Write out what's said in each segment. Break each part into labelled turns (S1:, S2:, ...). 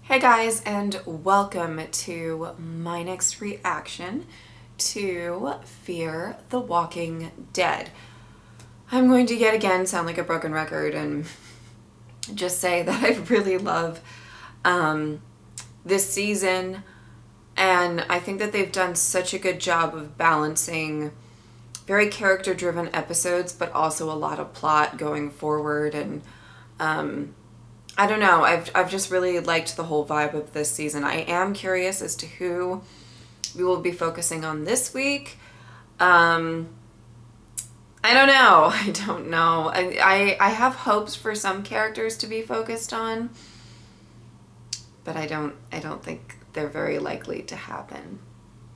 S1: Hey guys, and welcome to my next reaction to Fear the Walking Dead. I'm going to yet again sound like a broken record and just say that I really love this season, and I think that they've done such a good job of balancing very character-driven episodes, but also a lot of plot going forward. And I don't know, I've just really liked the whole vibe of this season. I am curious as to who we will be focusing on this week. I don't know. I don't know. I have hopes for some characters to be focused on, but I don't think they're very likely to happen.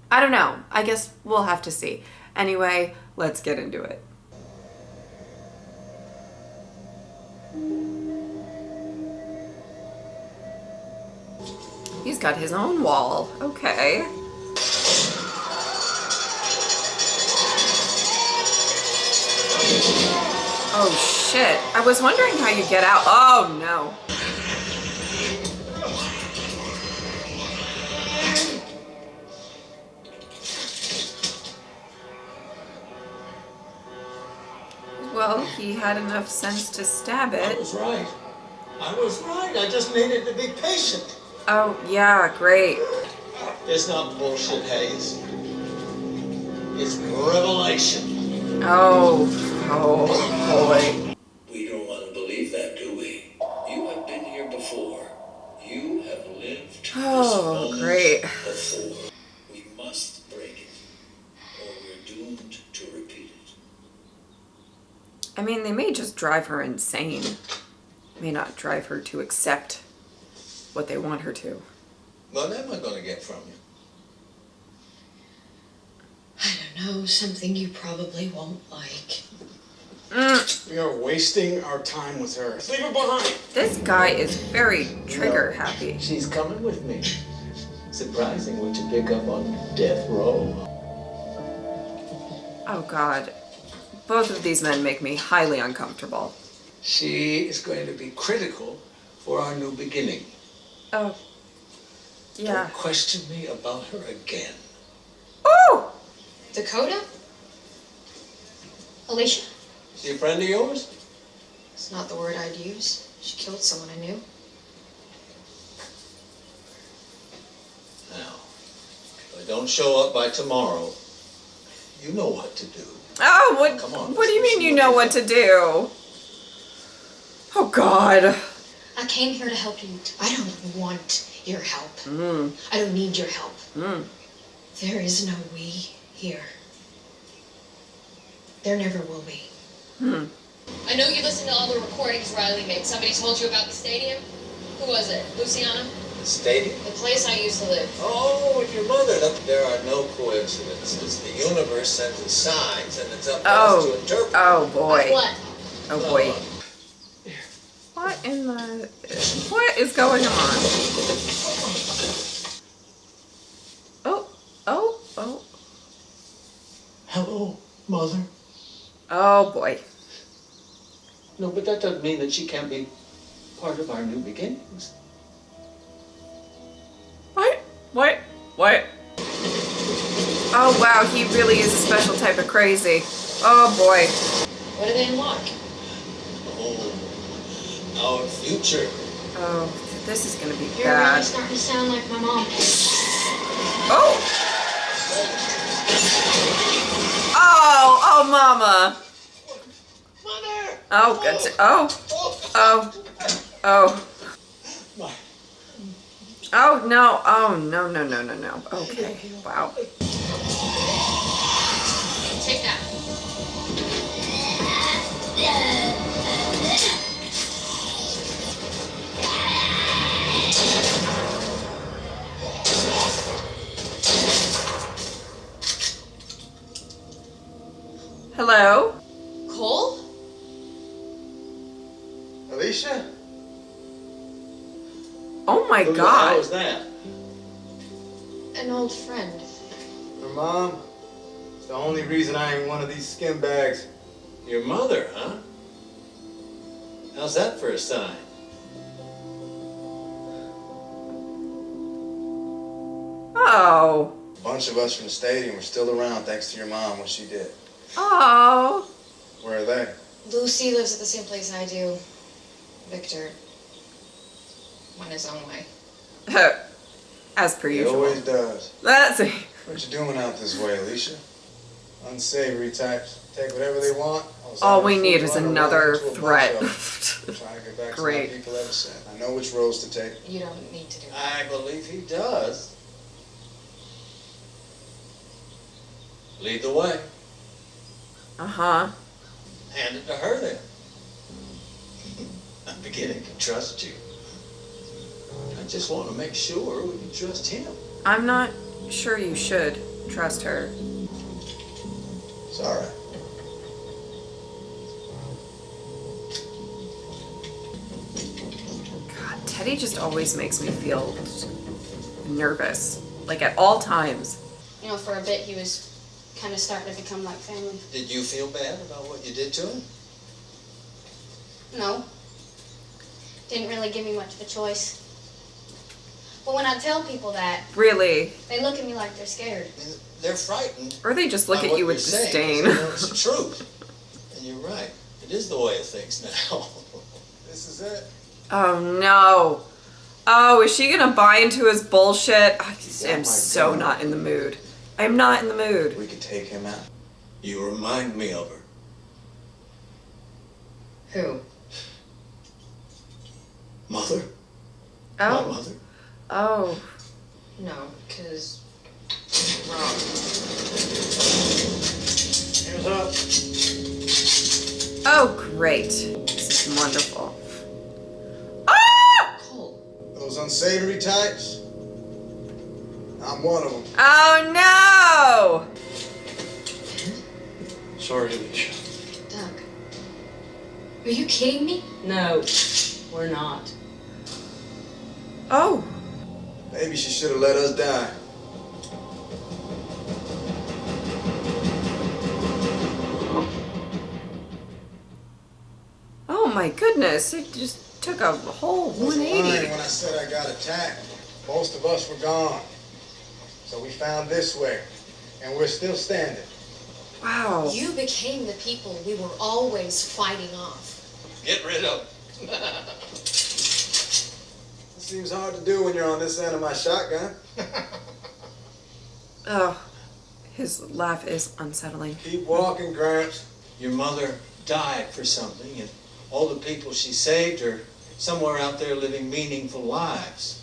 S1: I don't know. I guess we'll have to see. Anyway, let's get into it. He's got his own wall. Okay. Oh shit. I was wondering how you get out. Oh no. Well, he had enough sense to stab it.
S2: I was right. I just needed to be patient.
S1: Oh, yeah, great.
S2: It's not bullshit, Hayes. It's revelation.
S1: Oh boy.
S3: We don't want to believe that, do we? You have been here before. You have lived
S1: Oh, great.
S3: before. We must break it, or we're doomed to repeat it.
S1: I mean, they may just drive her insane. May not drive her to accept what they want her to.
S2: What am I going to get from you?
S4: I don't know, something you probably won't like.
S5: We are wasting our time with her. Leave her behind.
S1: This guy is very trigger happy.
S2: She's coming with me. Surprising what you pick up on death row.
S1: Oh God. Both of these men make me highly uncomfortable.
S2: She is going to be critical for our new beginning.
S1: Oh. Yeah.
S2: Don't question me about her again.
S1: Oh!
S4: Dakota? Alicia?
S2: She a friend of yours?
S4: It's not the word I'd use. She killed someone I knew.
S2: Now, if I don't show up by tomorrow, you know what to do.
S1: Oh, what?
S2: Come on,
S1: What do you mean you know what to do? Oh God.
S4: I came here to help you. I don't want your help. I don't need your help. There is no we here. There never will be.
S6: I know you listened to all the recordings Riley made. Somebody told you about the stadium? Who was it? Luciana?
S2: The stadium?
S6: The place I used to live.
S2: Oh, with your mother. There are no coincidences. The universe sends us signs, and it's up to us to interpret.
S1: Oh boy.
S6: What?
S1: Oh boy. What in the... What is going on? Oh.
S2: Hello, Mother.
S1: Oh boy.
S2: No, but that doesn't mean that she can't be part of our new beginnings.
S1: What? Oh wow, he really is a special type of crazy. Oh boy.
S6: What do they unlock?
S2: Oh, our future.
S1: Oh, this is gonna be
S4: You're
S1: bad.
S4: really starting to sound like my mom.
S1: Oh! Oh, mama.
S2: Mother!
S1: Oh, good. Oh, no. Oh, no. Okay, wow.
S6: Take that.
S1: Hello?
S6: Cole?
S5: Alicia?
S1: Oh my
S2: Who the hell
S1: God.
S2: is that?
S4: An old friend.
S5: Her mom? It's the only reason I ain't one of these skimbags.
S2: Your mother, huh? How's that for a sign?
S1: Oh.
S5: A bunch of us from the stadium were still around thanks to your mom, what she did.
S1: Oh.
S5: Where are they?
S4: Lucy lives at the same place I do. Victor went his own way.
S1: As per
S5: He
S1: usual.
S5: always does.
S1: Let's see.
S5: What you doing out this way, Alicia? Unsavory types. Take whatever they want.
S1: All we need is another threat.
S5: Trying to get back
S1: Great.
S5: to my people ever since. I know which roads to take.
S4: You don't need to do that.
S2: I believe he does. Lead the way.
S1: Uh-huh.
S2: Hand it to her then. I'm beginning to trust you. I just want to make sure we can trust him.
S1: I'm not sure you should trust her.
S5: It's all right.
S1: God, Teddy just always makes me feel nervous. Like at all times.
S7: You know, for a bit he was kind of starting to become like family.
S2: Did you feel bad about what you did to him?
S7: No. Didn't really give me much of a choice. But when I tell people that,
S1: Really.
S7: they look at me like they're scared.
S2: I mean, they're frightened.
S1: Or they just look
S2: by
S1: at
S2: what
S1: you with
S2: you're saying,
S1: disdain.
S2: 'cause they know it's the truth. And you're right. It is the way of things now.
S5: This is it.
S1: Oh no. Oh, is she gonna buy into his bullshit? I am
S5: my
S1: so
S5: God.
S1: not in the mood. I'm not in the mood.
S5: We could take him out.
S2: You remind me of her.
S4: Who?
S2: Mother? My
S1: Oh.
S2: mother?
S1: Oh.
S4: No, because wrong.
S5: Hands up.
S1: Oh, great. This is wonderful. Ah!
S4: Cole.
S5: Those unsavory types? I'm one of them.
S1: Oh no!
S5: Sorry, Alicia.
S4: Doug. Are you kidding me?
S8: No, we're not.
S1: Oh.
S5: Maybe she should have let us die.
S1: Oh my goodness. It just took a whole
S5: I was lying
S1: 180.
S5: when I said I got attacked. Most of us were gone. So we found this way. And we're still standing.
S1: Wow.
S4: You became the people we were always fighting off.
S2: Get rid of him.
S5: It seems hard to do when you're on this end of my shotgun.
S1: Oh. His laugh is unsettling.
S5: Keep walking, Gramps.
S2: Your mother died for something, and all the people she saved are somewhere out there living meaningful lives.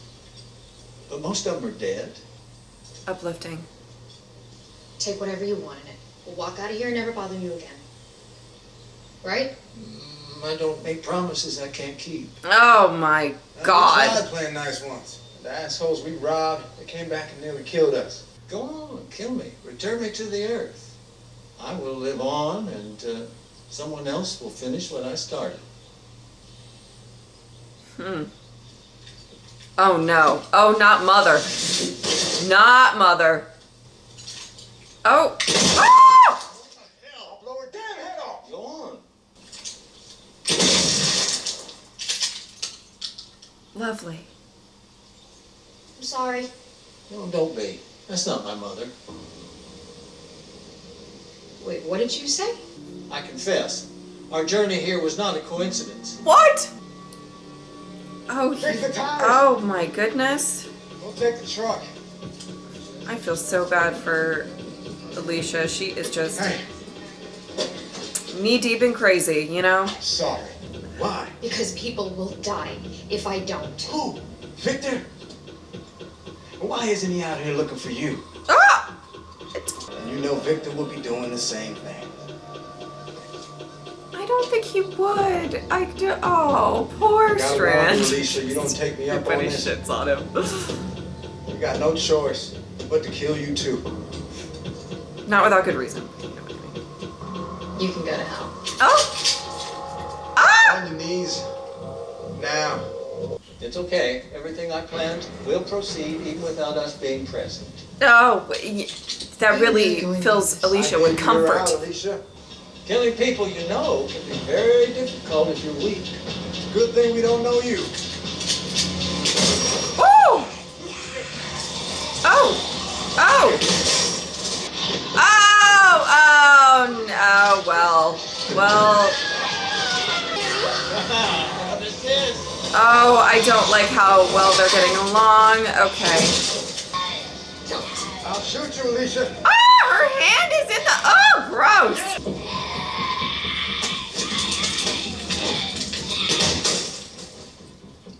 S2: But most of them are dead.
S1: Uplifting.
S4: Take whatever you want in it. We'll walk out of here and never bother you again. Right?
S2: I don't make promises I can't keep.
S1: Oh my
S5: We
S1: God.
S5: tried playing nice once. The assholes we robbed, they came back and nearly killed us.
S2: Go on, kill me. Return me to the earth. I will live on, and someone else will finish what I started.
S1: Oh no. Oh, not mother. Not mother. Oh. Ah!
S5: Hell, I'll blow her damn head off.
S2: Go on.
S1: Lovely.
S7: I'm sorry.
S2: No, don't be. That's not my mother.
S4: Wait, what did you say?
S2: I confess, our journey here was not a coincidence.
S1: What? Oh.
S5: Take the tires.
S1: Oh my goodness.
S5: We'll take the truck.
S1: I feel so bad for Alicia. She is just
S5: Hey,
S1: knee deep and crazy, you know?
S5: sorry. Why?
S4: Because people will die if I don't.
S5: Who? Victor? Why isn't he out here looking for you?
S1: Ah!
S5: And you know Victor will be doing the same thing.
S1: I don't think he would. I do. Oh, poor
S5: Gotta
S1: Strand.
S5: warn you, Alicia, you don't take me up on
S1: Everybody
S5: this.
S1: shits on him.
S5: You got no choice but to kill you too.
S1: Not without good reason.
S4: You can go to hell.
S1: Oh! Ah!
S5: On your knees. Now.
S2: It's okay. Everything I planned will proceed even without us being present.
S1: Oh, that really
S4: really going
S1: fills
S4: with this?
S1: Alicia
S5: I
S1: with
S5: think you're
S1: comfort.
S5: out, Alicia.
S2: Killing people you know can be very difficult if you're weak.
S5: Good thing we don't know you.
S1: Oh! Oh! I don't like how well they're getting along. Okay.
S5: I'll shoot you, Alicia.
S1: Ah, her hand is in the, oh, gross.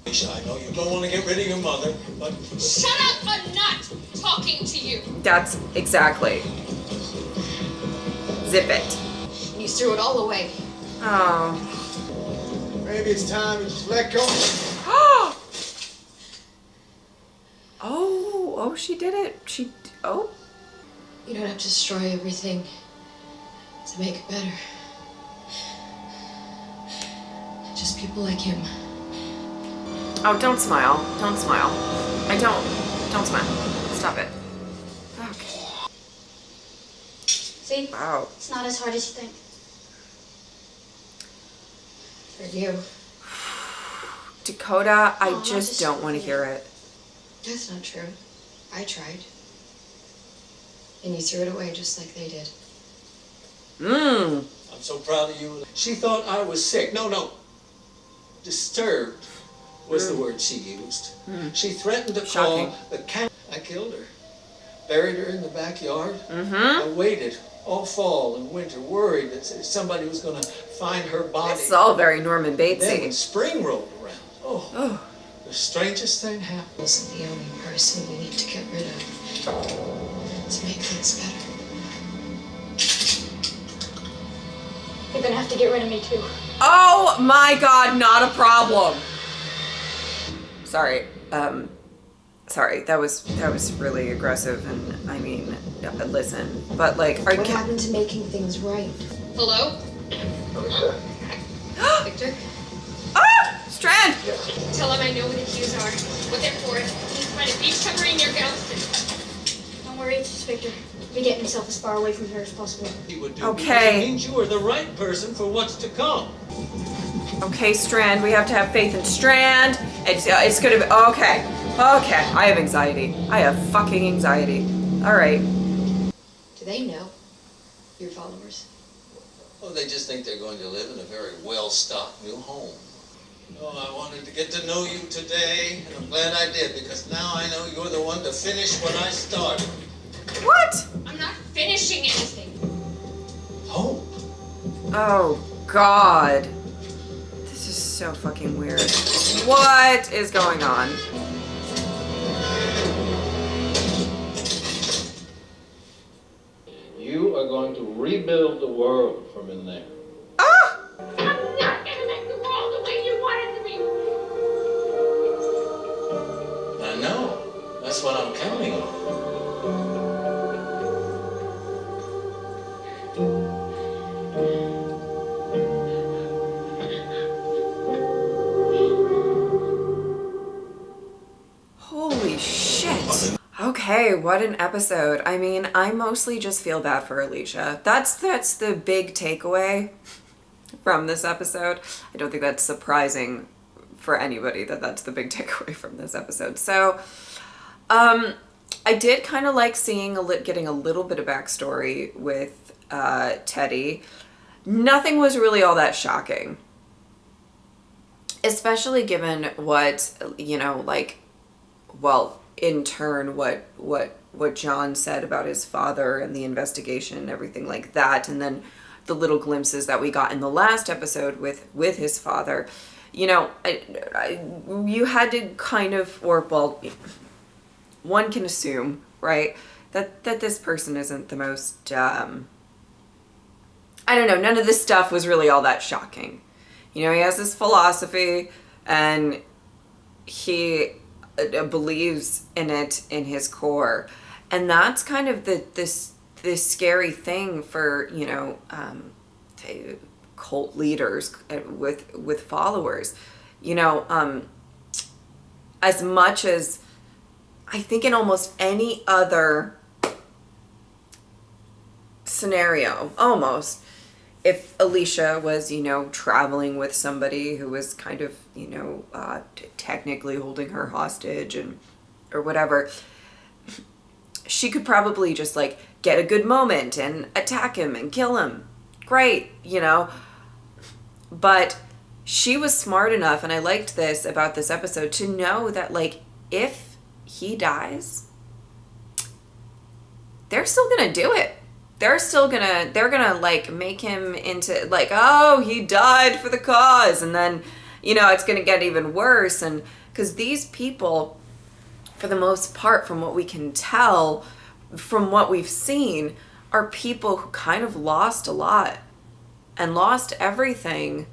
S2: Alicia, I know you don't want to get rid of your mother, but
S6: Shut up! I'm not talking to you.
S1: That's exactly. Zip it.
S4: And you threw it all away.
S1: Oh.
S5: Maybe it's time to just let go.
S1: Oh, she did it. Oh.
S4: You don't have to destroy everything to make it better. Just people like him.
S1: Oh, don't smile. Don't smile. Don't smile. Stop it. Okay.
S7: See?
S1: Wow.
S7: It's not as hard as you think.
S4: For you.
S1: Dakota, I
S7: Oh,
S1: just don't want to hear it.
S4: That's not true. I tried. And you threw it away just like they did.
S1: Mmm.
S2: I'm so proud of you. She thought I was sick. No. Disturbed was the word she used. She threatened to
S1: Shocking.
S2: call the county. I killed her. Buried her in the backyard.
S1: Mm-hmm.
S2: I waited all fall and winter, worried that somebody was going to find her body.
S1: This is all very Norman
S2: Then when
S1: Batesy.
S2: spring rolled around,
S1: Oh.
S2: the strangest thing happened.
S4: Wasn't the only person we need to get rid of to make things better.
S7: You're gonna have to get rid of me too.
S1: Oh my God, not a problem. Sorry. Sorry. That was really aggressive, and I mean, listen, but like,
S4: What happened to making things right?
S6: Hello?
S5: Alicia.
S4: Victor?
S1: Ah! Strand!
S6: Tell him I know what the cues are, what they're for. He's trying to beach submarine near Galveston.
S7: Don't worry, it's just Victor. Be getting himself as far away from here as possible.
S2: He would do
S1: Okay.
S2: because it means you are the right person for what's to come.
S1: Okay, Strand, we have to have faith in Strand. It's gonna be, okay. I have anxiety. I have fucking anxiety. All right.
S4: Do they know? Your followers?
S2: Oh, they just think they're going to live in a very well-stocked new home. Oh, I wanted to get to know you today, and I'm glad I did, because now I know you're the one to finish what I started.
S1: What?
S6: I'm not finishing anything.
S2: Hope.
S1: Oh, God. This is so fucking weird. What is going on?
S2: You are going to rebuild the world from in there.
S1: Ah!
S6: I'm not gonna make the world the way you want it to be.
S2: I know. That's what I'm counting on.
S1: Holy shit. Okay, what an episode. I mean, I mostly just feel bad for Alicia. That's the big takeaway from this episode. I don't think that's surprising for anybody that that's the big takeaway from this episode. So, I did kind of like seeing getting a little bit of backstory with Teddy. Nothing was really all that shocking, especially given what, you know, like, well, in turn, what John said about his father and the investigation and everything like that, and then the little glimpses that we got in the last episode with his father. You know, you had to kind of, or well, one can assume, right, that this person isn't the most, I don't know, none of this stuff was really all that shocking. You know, he has this philosophy, and he believes in it in his core, and that's kind of this scary thing for, you know, cult leaders with followers. You know, as much as I think in almost any other scenario, almost, if Alicia was, you know, traveling with somebody who was kind of, you know, technically holding her hostage and or whatever, she could probably just like get a good moment and attack him and kill him. Great, you know. But she was smart enough, and I liked this about this episode, to know that, like, if he dies, they're still gonna do it. They're gonna like make him into like, oh, he died for the cause, and then, you know, it's gonna get even worse. And because these people, for the most part, from what we can tell, from what we've seen, are people who kind of lost a lot and lost everything.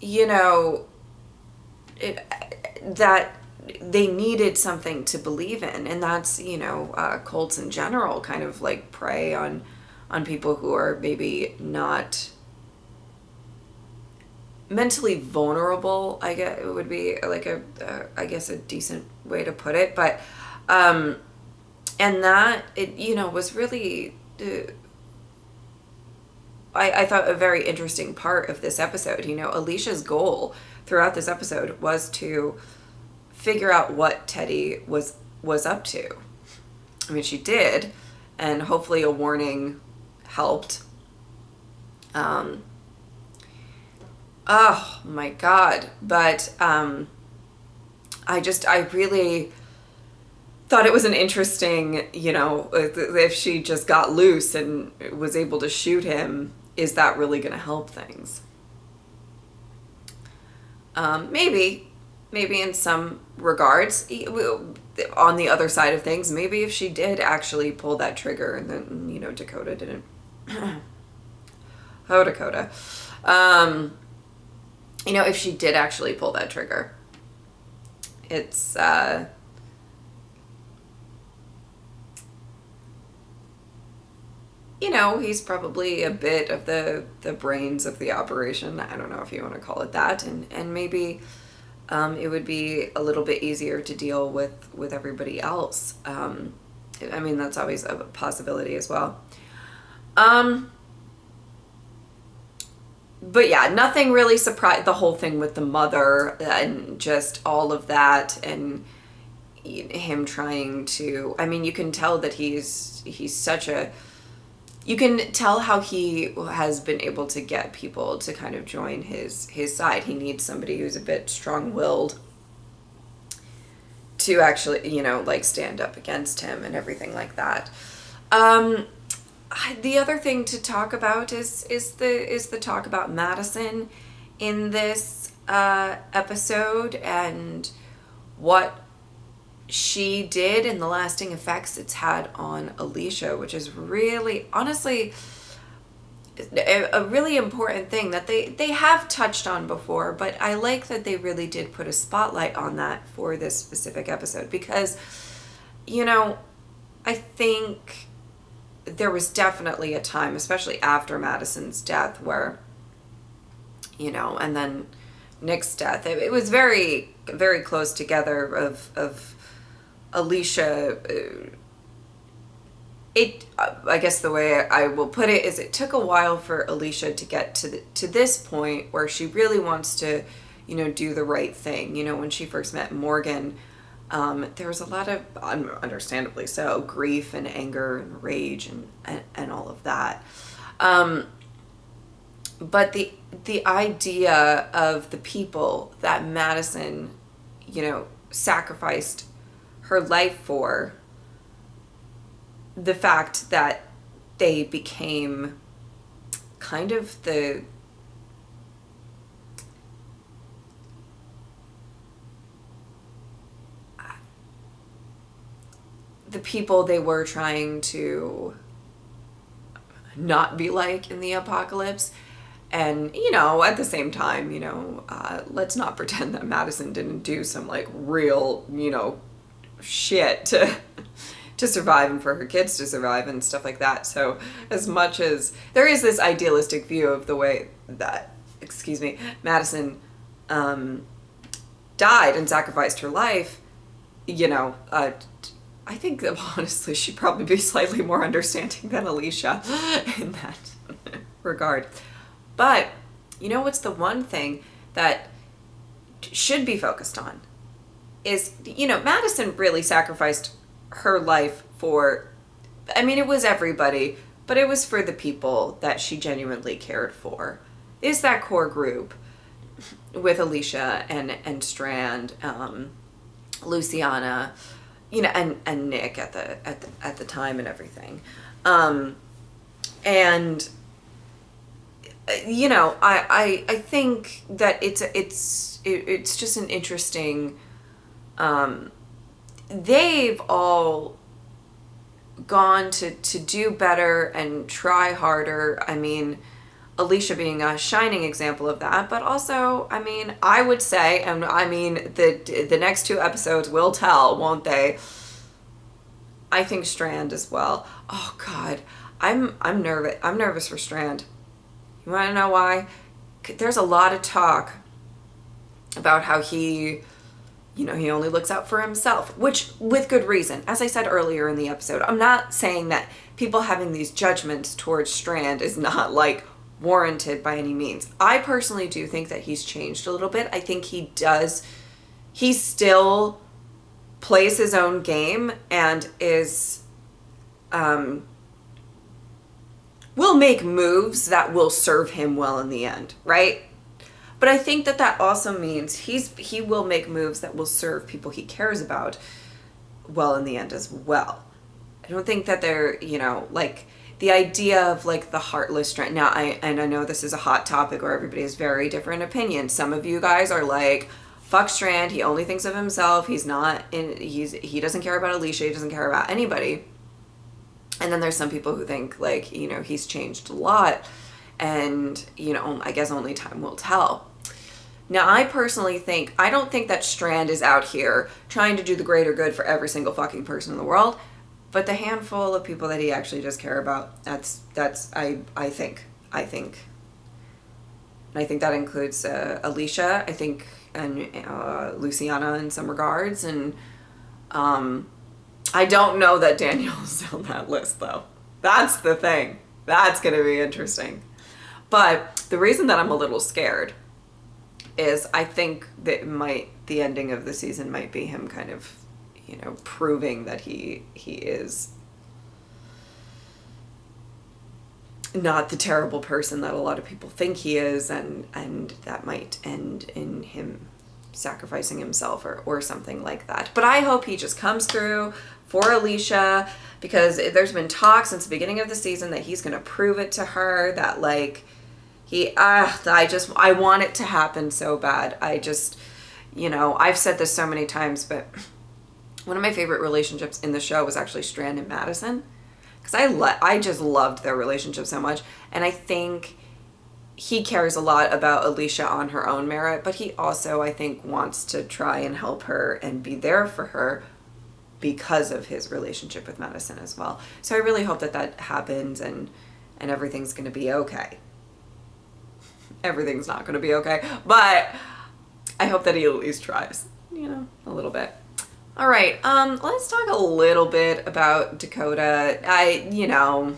S1: You know, that they needed something to believe in, and that's, you know, cults in general kind of like prey on people who are maybe not mentally vulnerable. I guess it would be like I guess a decent way to put it. But and that, it, you know, was really I thought a very interesting part of this episode. You know, Alicia's goal throughout this episode was to figure out what Teddy was up to. I mean, she did, and hopefully a warning helped. Oh my God. But I really thought it was an interesting, you know, if she just got loose and was able to shoot him, is that really going to help things? Maybe in some regards. On the other side of things, maybe if she did actually pull that trigger, and then, you know, Dakota didn't. Oh, Dakota. You know, if she did actually pull that trigger, it's you know, he's probably a bit of the brains of the operation. I don't know if you want to call it that. And maybe it would be a little bit easier to deal with everybody else. I mean, that's always a possibility as well. But yeah, nothing really surprised. The whole thing with the mother and just all of that, and him trying to, I mean, you can tell that he's such a, you can tell how he has been able to get people to kind of join his side. He needs somebody who's a bit strong-willed to actually, you know, like stand up against him and everything like that. The other thing to talk about is the talk about Madison in this episode, and what she did and the lasting effects it's had on Alicia, which is really, honestly, a really important thing that they have touched on before, but I like that they really did put a spotlight on that for this specific episode, because, you know, I think there was definitely a time, especially after Madison's death, where, you know, and then Nick's death, it was very, very close together of Alicia. I guess the way I will put it is, it took a while for Alicia to get to this point where she really wants to, you know, do the right thing. You know, when she first met Morgan, there was a lot of, understandably so, grief and anger and rage and all of that. But the idea of the people that Madison, you know, sacrificed her life for, the fact that they became kind of the people they were trying to not be like in the apocalypse. And, you know, at the same time, you know, let's not pretend that Madison didn't do some, like, real, you know, shit to survive, and for her kids to survive and stuff like that. So as much as there is this idealistic view of the way that, Madison died and sacrificed her life, you know, I think that honestly she'd probably be slightly more understanding than Alicia in that regard. But, you know what's the one thing that should be focused on is, you know, Madison really sacrificed her life for, I mean, it was everybody, but it was for the people that she genuinely cared for. is that core group with Alicia and Strand, Luciana, you know, and Nick at the time and everything. And you know, I think that it's just an interesting, they've all gone to do better and try harder. I mean, Alicia being a shining example of that, but also, I mean, I would say, and I mean, the next 2 episodes will tell, won't they? I think Strand as well. Oh God, I'm nervous. I'm nervous for Strand. You want to know why? There's a lot of talk about how he, you know, he only looks out for himself, which with good reason. As I said earlier in the episode, I'm not saying that people having these judgments towards Strand is not like warranted by any means. I personally do think that he's changed a little bit. I think he still plays his own game and is, will make moves that will serve him well in the end, right? But I think that also means he will make moves that will serve people he cares about well in the end as well. I don't think that they're, you know, like the idea of like the heartless Strand. Now, I know this is a hot topic where everybody has very different opinions. Some of you guys are like, fuck Strand, he only thinks of himself. He doesn't care about Alicia, he doesn't care about anybody. And then there's some people who think like, you know, he's changed a lot and, you know, I guess only time will tell. Now, I personally think, I don't think that Strand is out here trying to do the greater good for every single fucking person in the world, but the handful of people that he actually does care about, I think. And I think that includes Alicia, I think, and Luciana in some regards, and I don't know that Danielle's on that list, though. That's the thing. That's going to be interesting. But the reason that I'm a little scared is I think that the ending of the season might be him kind of, you know, proving that he is not the terrible person that a lot of people think he is, and that might end in him sacrificing himself or something like that. But I hope he just comes through for Alicia, because there's been talk since the beginning of the season that he's going to prove it to her, that like I want it to happen so bad. I just, you know, I've said this so many times, but one of my favorite relationships in the show was actually Strand and Madison, because I just loved their relationship so much. And I think he cares a lot about Alicia on her own merit, but he also, I think, wants to try and help her and be there for her because of his relationship with Madison as well. So I really hope that happens and everything's going to be okay. Everything's not going to be okay, but I hope that he at least tries, you know, a little bit. All right, let's talk a little bit about Dakota. You know,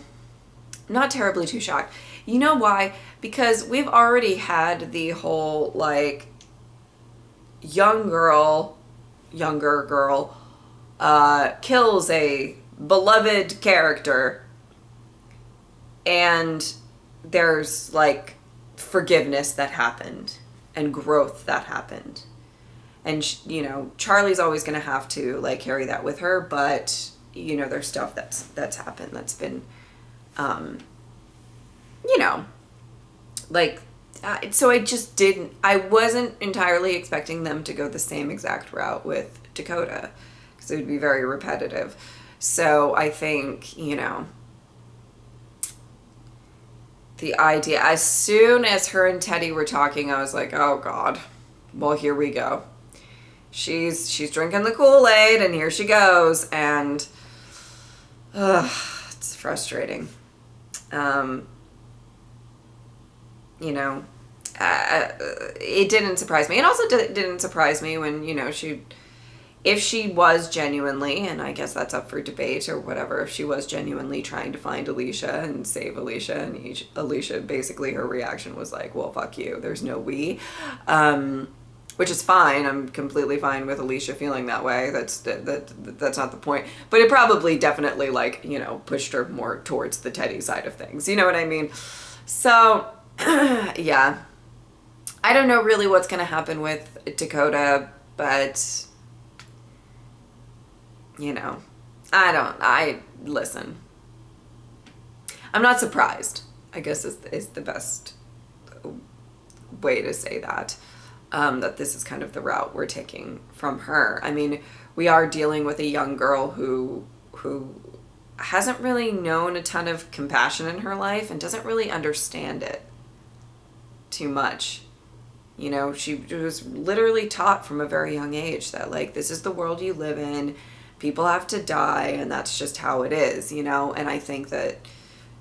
S1: not terribly too shocked. You know why? Because we've already had the whole, like, younger girl, kills a beloved character, and there's, like, forgiveness that happened and growth that happened. And, you know, Charlie's always going to have to, like, carry that with her, but, you know, there's stuff that's happened that's been, you know, like, so I wasn't entirely expecting them to go the same exact route with Dakota, because it would be very repetitive. So I think, you know, the idea, as soon as her and Teddy were talking, I was like, oh God, well, here we go. She's drinking the Kool-Aid, and here she goes, and it's frustrating. You know, it didn't surprise me. It also didn't surprise me when, you know, if she was genuinely, and I guess that's up for debate or whatever, if she was genuinely trying to find Alicia and save Alicia, and Alicia, basically her reaction was like, well, fuck you, there's no we. Which is fine. I'm completely fine with Alicia feeling that way. That's not the point. But it probably definitely, like, you know, pushed her more towards the Teddy side of things. You know what I mean? So Yeah. I don't know really what's going to happen with Dakota, but, you know, listen. I'm not surprised, I guess is the best way to say that. That this is kind of the route we're taking from her. I mean, we are dealing with a young girl who hasn't really known a ton of compassion in her life and doesn't really understand it too much. You know, she was literally taught from a very young age that, like, this is the world you live in, people have to die, and that's just how it is, you know. And I think that,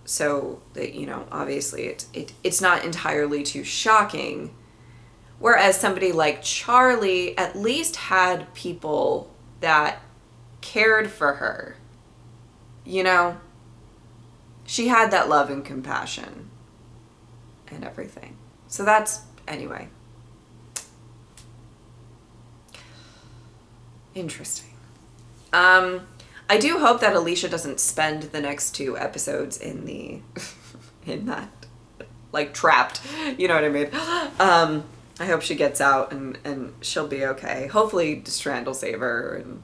S1: so that, you know, obviously it's not entirely too shocking. Whereas somebody like Charlie at least had people that cared for her. You know, she had that love and compassion and everything. So that's, anyway. Interesting. I do hope that Alicia doesn't spend the next 2 episodes in that, like, trapped. You know what I mean? I hope she gets out and she'll be okay. Hopefully Strand will save her, and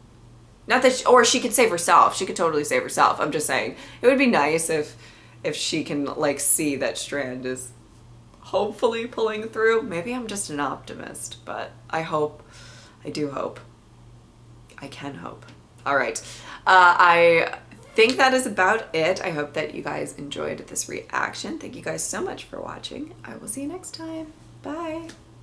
S1: not that or she could save herself. She could totally save herself. I'm just saying it would be nice if she can, like, see that Strand is hopefully pulling through. Maybe I'm just an optimist, but I do hope. I can hope. All right. I think that is about it. I hope that you guys enjoyed this reaction. Thank you guys so much for watching. I will see you next time. Bye.